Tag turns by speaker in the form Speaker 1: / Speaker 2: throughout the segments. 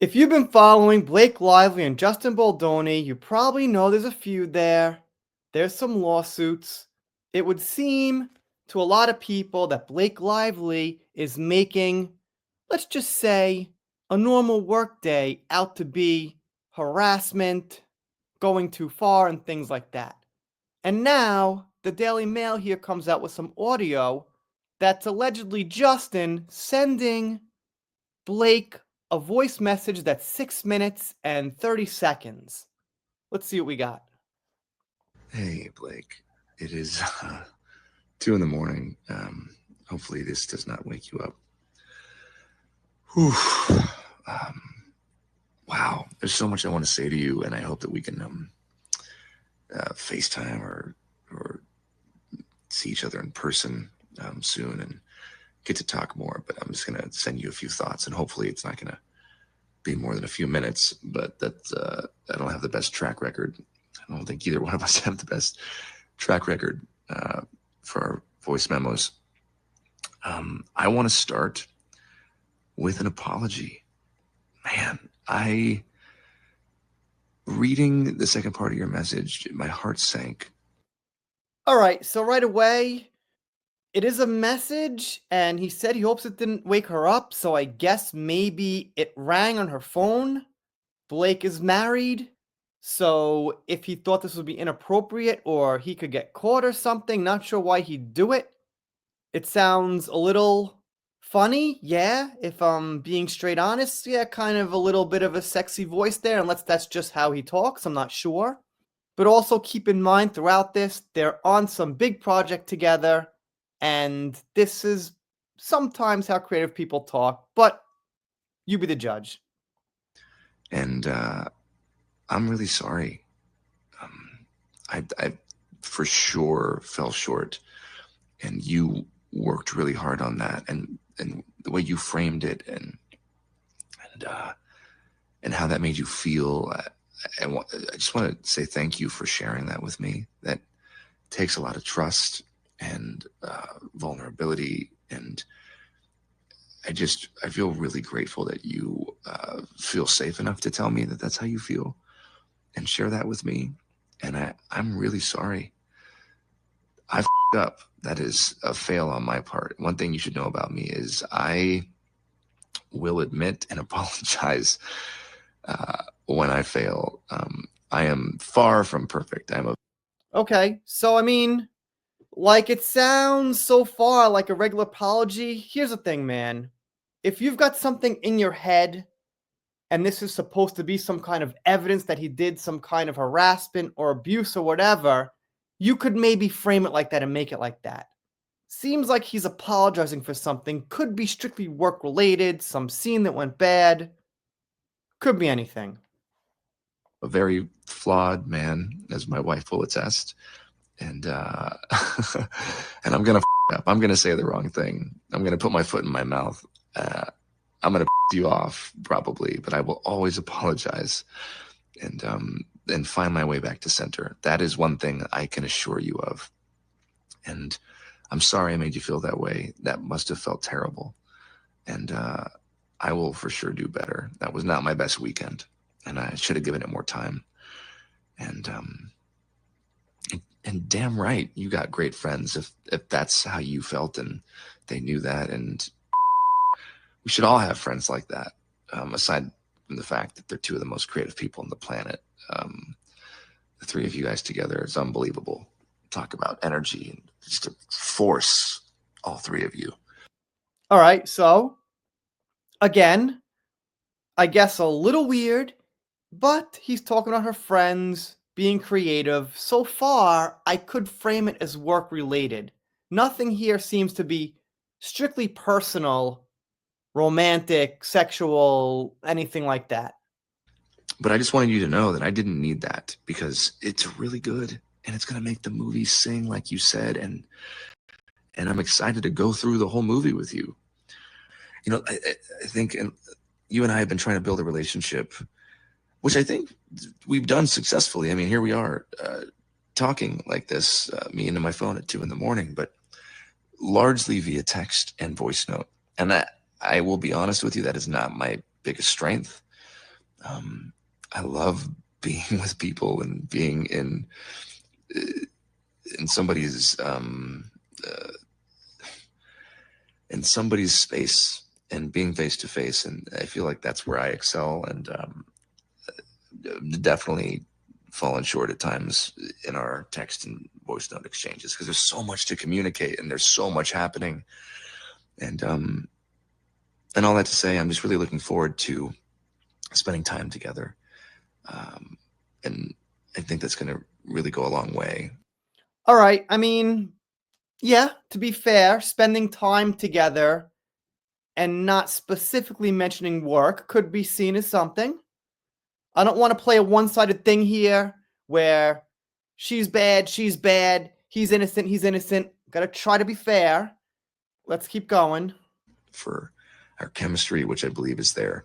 Speaker 1: If you've been following Blake Lively and Justin Baldoni, you probably know there's a feud there. There's some lawsuits. It would seem to a lot of people that Blake Lively is making, let's just say, a normal workday out to be harassment, going too far, and things like that. And now the Daily Mail here comes out with some audio that's allegedly Justin sending Blake a voice message that's 6 minutes and 30 seconds. Let's see what we got.
Speaker 2: Hey, Blake. It is 2 in the morning. Hopefully this does not wake you up. Whew. Um, wow. There's so much I want to say to you, and I hope that we can FaceTime or see each other in person soon and get to talk more. But I'm just going to send you a few thoughts, and hopefully it's not going to be more than a few minutes. But I don't have the best track record. I don't think either one of us have the best track record for our voice memos. I want to start with an apology. Man, reading the second part of your message, my heart sank.
Speaker 1: All right, so right away, it is a message, and he said he hopes it didn't wake her up, so I guess maybe it rang on her phone. Blake is married, so if he thought this would be inappropriate or he could get caught or something, not sure why he'd do it. It sounds a little funny, yeah, if I'm being straight honest. Yeah, kind of a little bit of a sexy voice there, unless that's just how he talks, I'm not sure. But also keep in mind throughout this, they're on some big project together, and this is sometimes how creative people talk, but you be the judge.
Speaker 2: And I'm really sorry. I for sure fell short, and you worked really hard on that, and the way you framed it, and how that made you feel. I just want to say thank you for sharing that with me. That takes a lot of trust and vulnerability, and I feel really grateful that you feel safe enough to tell me that that's how you feel and share that with me. And I'm really sorry. I f***ed up. That is a fail on my part. One thing you should know about me is I will admit and apologize when I fail. I am far from perfect.
Speaker 1: Okay, so I mean, like it sounds so far like a regular apology. Here's the thing, man. If you've got something in your head and this is supposed to be some kind of evidence that he did some kind of harassment or abuse or whatever, you could maybe frame it like that and make it like that. Seems like he's apologizing for something, could be strictly work related, some scene that went bad, could be anything.
Speaker 2: A very flawed man, as my wife will attest. And and I'm gonna up. I'm gonna say the wrong thing. I'm gonna put my foot in my mouth. I'm gonna you off probably, but I will always apologize and find my way back to center. That is one thing I can assure you of. And I'm sorry I made you feel that way. That must have felt terrible. And I will for sure do better. That was not my best weekend, and I should have given it more time. And damn right, you got great friends if that's how you felt and they knew that. And we should all have friends like that, aside from the fact that they're two of the most creative people on the planet. The three of you guys together is unbelievable. Talk about energy and just a force, all three of you.
Speaker 1: All right, so again, I guess a little weird, but he's talking about her friends being creative. So far, I could frame it as work related. Nothing here seems to be strictly personal, romantic, sexual, anything like that.
Speaker 2: But I just wanted you to know that I didn't need that, because it's really good and it's going to make the movie sing like you said. And I'm excited to go through the whole movie with you. You know, I think you and I have been trying to build a relationship, which I think we've done successfully. I mean, here we are talking like this, me into my phone at 2 in the morning, but largely via text and voice note. And that, I will be honest with you, that is not my biggest strength. Um, I love being with people and being in somebody's uh, in somebody's space and being face to face, and I feel like that's where I excel. And definitely fallen short at times in our text and voice note exchanges because there's so much to communicate and there's so much happening. And and all that to say, I'm just really looking forward to spending time together. Um, and I think that's going to really go a long way.
Speaker 1: All right. I mean, yeah, to be fair, spending time together and not specifically mentioning work could be seen as something. I don't want to play a one-sided thing here where she's bad, he's innocent. Got to try to be fair. Let's keep going.
Speaker 2: For our chemistry, which I believe is there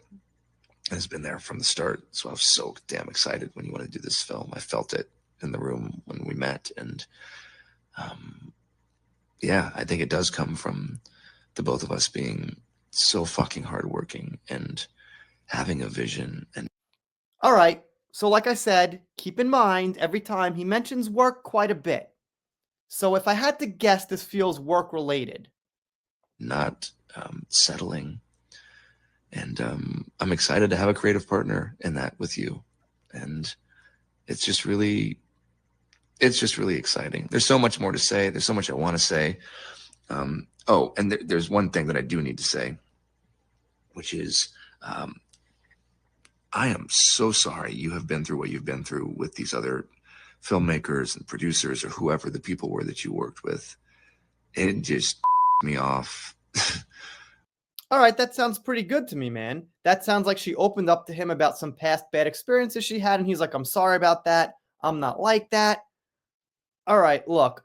Speaker 2: and has been there from the start. So I was so damn excited when you wanted to do this film. I felt it in the room when we met. And yeah, I think it does come from the both of us being so fucking hardworking and having a vision. And
Speaker 1: All right. So, like I said, keep in mind every time he mentions work quite a bit. So, if I had to guess, this feels work related.
Speaker 2: not settling. And I'm excited to have a creative partner in that with you. And it's just really, it's just really exciting. There's so much more to say. There's so much I want to say. Oh, and there's one thing that I do need to say, which is I am so sorry you have been through what you've been through with these other filmmakers and producers or whoever the people were that you worked with. It just me off.
Speaker 1: All right, that sounds pretty good to me, man. That sounds like she opened up to him about some past bad experiences she had, and he's like, I'm sorry about that. I'm not like that. All right, look,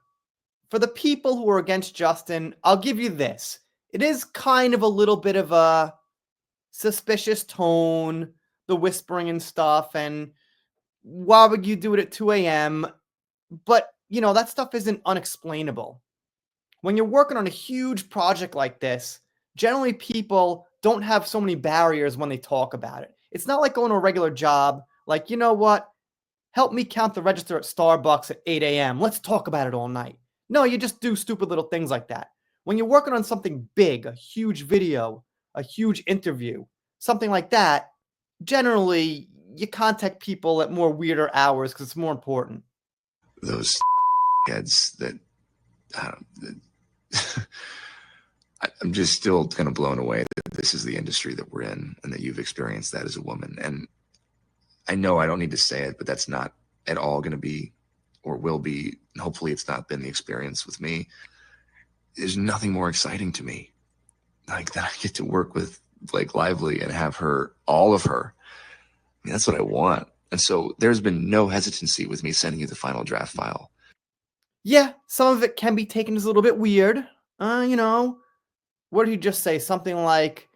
Speaker 1: for the people who are against Justin, I'll give you this. It is kind of a little bit of a suspicious tone, the whispering and stuff, and why would you do it at 2 a.m.? But, that stuff isn't unexplainable. When you're working on a huge project like this, generally people don't have so many barriers when they talk about it. It's not like going to a regular job, like, you know what? Help me count the register at Starbucks at 8 a.m. Let's talk about it all night. No, you just do stupid little things like that. When you're working on something big, a huge video, a huge interview, something like that, generally you contact people at more weirder hours because it's more important.
Speaker 2: Those heads that I don't. I'm just still kind of blown away that this is the industry that we're in and that you've experienced that as a woman. And I know I don't need to say it, but that's not at all going to be or will be. Hopefully, it's not been the experience with me. There's nothing more exciting to me like that. I get to work with Blake Lively and have her, all of her. I mean, that's what I want. And so there's been no hesitancy with me sending you the final draft file.
Speaker 1: Yeah, some of it can be taken as a little bit weird. You know, what did he just say? Something like,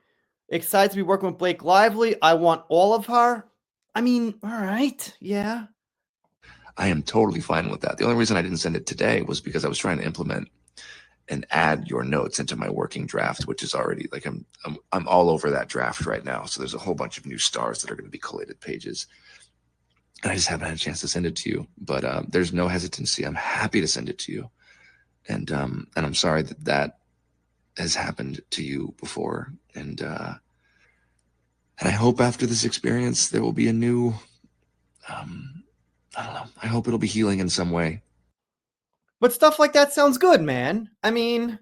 Speaker 1: excited to be working with Blake Lively. I want all of her. I mean, all right, yeah.
Speaker 2: I am totally fine with that. The only reason I didn't send it today was because I was trying to implement and add your notes into my working draft, which is already like I'm all over that draft right now. So there's a whole bunch of new stars that are going to be collated pages, and I just haven't had a chance to send it to you. But there's no hesitancy. I'm happy to send it to you, and I'm sorry that that has happened to you before, and I hope after this experience there will be a new. I don't know. I hope it'll be healing in some way.
Speaker 1: But stuff like that sounds good, man. I mean,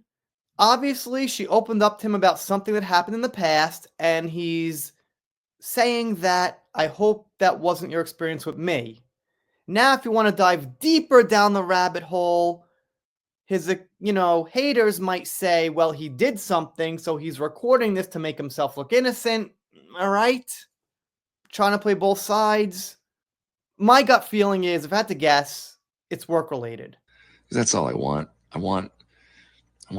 Speaker 1: obviously, she opened up to him about something that happened in the past, and he's saying that I hope that wasn't your experience with me. Now, if you want to dive deeper down the rabbit hole, his, haters might say, well, he did something, so he's recording this to make himself look innocent. All right? Trying to play both sides. My gut feeling is, if I had to guess, it's work related.
Speaker 2: Because that's all I want. I want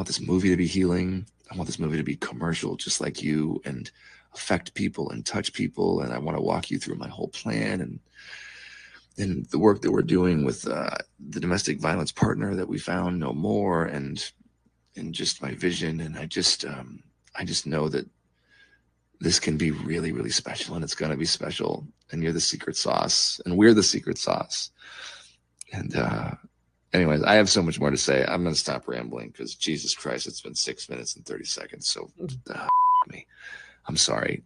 Speaker 2: this movie to be healing. I want this movie to be commercial, just like you, and affect people and touch people. And I want to walk you through my whole plan and the work that we're doing with the domestic violence partner that we found no more, and just my vision. And I just know that this can be really, really special, and it's going to be special. And you're the secret sauce, and we're the secret sauce. And anyways, I have so much more to say. I'm going to stop rambling because Jesus Christ, it's been 6 minutes and 30 seconds. So me. I'm sorry.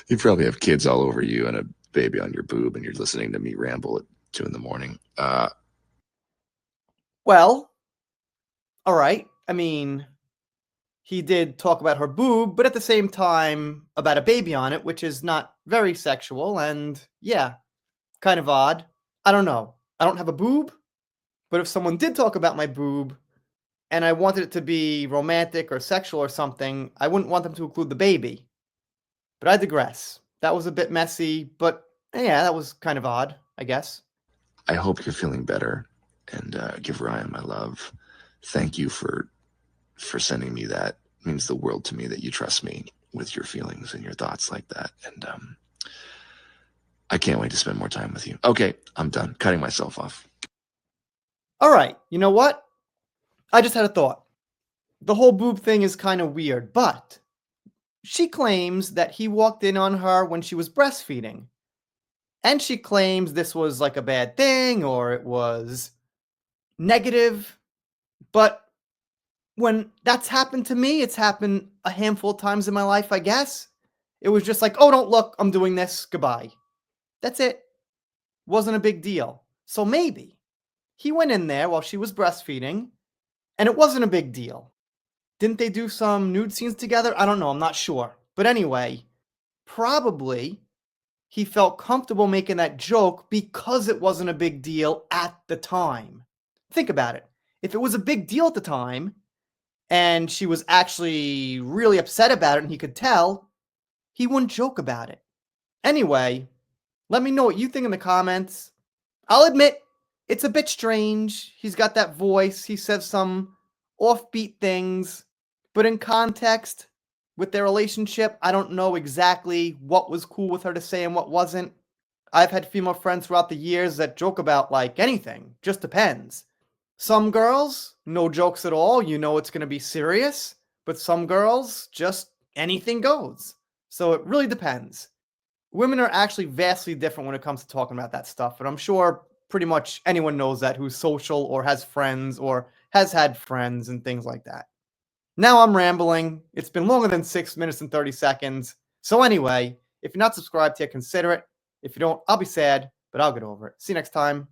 Speaker 2: You probably have kids all over you and a baby on your boob, and you're listening to me ramble at 2 in the morning.
Speaker 1: Well, all right. I mean, he did talk about her boob, but at the same time about a baby on it, which is not very sexual, and yeah, kind of odd. I don't know. I don't have a boob, but if someone did talk about my boob and I wanted it to be romantic or sexual or something, I wouldn't want them to include the baby. But I digress. That was a bit messy, but yeah, that was kind of odd, I guess.
Speaker 2: I hope you're feeling better, and give Ryan my love. Thank you for sending me that. It means the world to me that you trust me with your feelings and your thoughts like that. And I can't wait to spend more time with you. Okay, I'm done cutting myself off.
Speaker 1: All right, you know what? I just had a thought. The whole boob thing is kind of weird, but she claims that he walked in on her when she was breastfeeding. And she claims this was like a bad thing or it was negative. But when that's happened to me, it's happened a handful of times in my life, I guess. It was just like, oh, don't look, I'm doing this, goodbye. That's it. Wasn't a big deal. So maybe he went in there while she was breastfeeding and it wasn't a big deal. Didn't they do some nude scenes together? I don't know, I'm not sure. But anyway, probably he felt comfortable making that joke because it wasn't a big deal at the time. Think about it. If it was a big deal at the time and she was actually really upset about it and he could tell, he wouldn't joke about it. Anyway, let me know what you think in the comments. I'll admit, it's a bit strange. He's got that voice. He says some offbeat things. But in context, with their relationship, I don't know exactly what was cool with her to say and what wasn't. I've had female friends throughout the years that joke about, like, anything. Just depends. Some girls, no jokes at all. You know it's going to be serious. But some girls, just anything goes. So it really depends. Women are actually vastly different when it comes to talking about that stuff. And I'm sure pretty much anyone knows that who's social or has friends or has had friends and things like that. Now I'm rambling. It's been longer than 6 minutes and 30 seconds. So anyway, if you're not subscribed yet, consider it. If you don't, I'll be sad, but I'll get over it. See you next time.